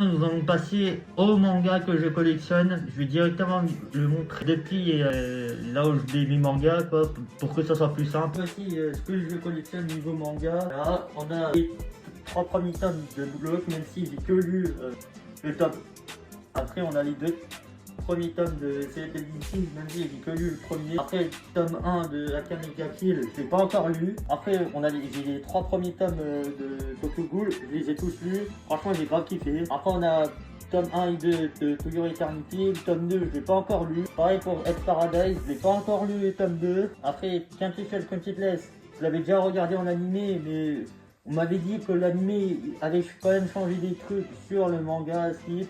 Nous allons passer au manga que je collectionne. Je vais directement le montrer depuis là où je mes mangas, quoi, pour que ça soit plus simple. Voici ce que je collectionne niveau manga. Là, on a les 3 premiers tomes de Block, même si j'ai que lu le tome. Après, on a les 2 premiers tomes de Selected Edition, même si j'ai que lu le premier. Après, le tome 1 de Akane ga Kill, je l'ai pas encore lu. Après, j'ai les 3 premiers tomes de Tokyo Ghoul, je les ai tous lus. Franchement, j'ai grave kiffé. Après, on a tome 1 et 2 de To Your Eternity. Le tome 2, je l'ai pas encore lu. Pareil pour Ed Paradise, je l'ai pas encore lu le tome 2. Après, Quintessential Countless, je l'avais déjà regardé en animé, mais on m'avait dit que l'animé avait quand même changé des trucs sur le manga Skip.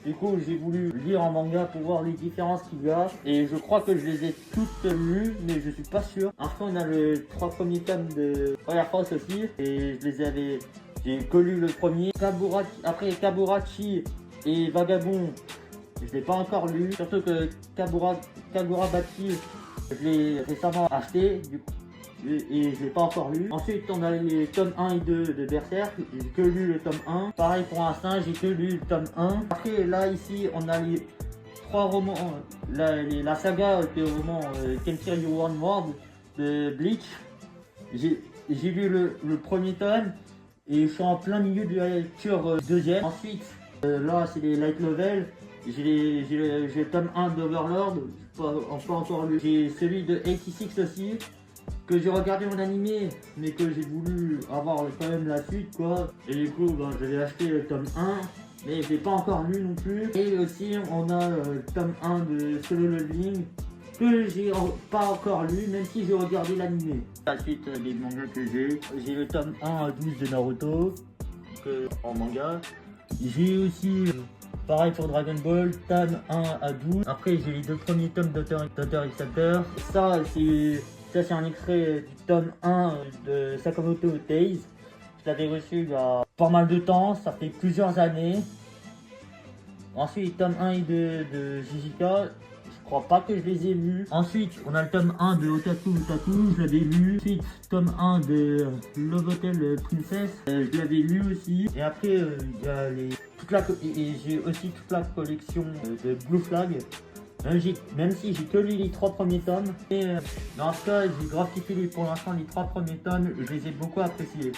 Du coup, j'ai voulu lire en manga pour voir les différences qu'il y a. Et je crois que je les ai toutes lues, mais je suis pas sûr. Après, on a le 3 premiers tomes de Fire Force aussi. Et j'ai que lu le premier. Après Kaburachi et Vagabond, je l'ai pas encore lu. Surtout que Kagurabachi, je l'ai récemment acheté. Du coup, et je l'ai pas encore lu. Ensuite, on a les tomes 1 et 2 de Berserk. J'ai que lu le tome 1. Pareil pour Instinct, j'ai que lu le tome 1. Après, là, ici, on a les 3 romans. La saga de romans Kenshiro One World de Bleach. J'ai lu le premier tome. Et je suis en plein milieu de la lecture deuxième. Ensuite, là, c'est les light novels. J'ai le tome 1 d'Overlord. Pas encore lu. J'ai celui de 86 aussi, que j'ai regardé en animé, mais que j'ai voulu avoir quand même la suite, quoi. Et du coup, j'avais acheté le tome 1, mais je l'ai pas encore lu non plus. Et aussi, on a le tome 1 de Solo Leveling, que j'ai pas encore lu, même si j'ai regardé l'animé. La suite des mangas que j'ai le tome 1 à 12 de Naruto, en manga. J'ai aussi, pareil pour Dragon Ball, tome 1 à 12. Après, j'ai les 2 premiers tomes d'Hunter x Hunter. Ça, c'est un extrait du tome 1 de Sakamoto Days. Je l'avais reçu il y a pas mal de temps, ça fait plusieurs années. Ensuite, tome 1 et 2 de Jujika, je crois pas que je les ai lus. Ensuite, on a le tome 1 de Otaku Otaku, je l'avais lu. Ensuite, tome 1 de Love Hotel Princess, je l'avais lu aussi. Et après, il y a j'ai aussi toute la collection de Blue Flag. Même si j'ai que lu les 3 premiers tomes, et dans ce cas, j'ai grave kiffé pour l'instant les 3 premiers tomes, je les ai beaucoup appréciés.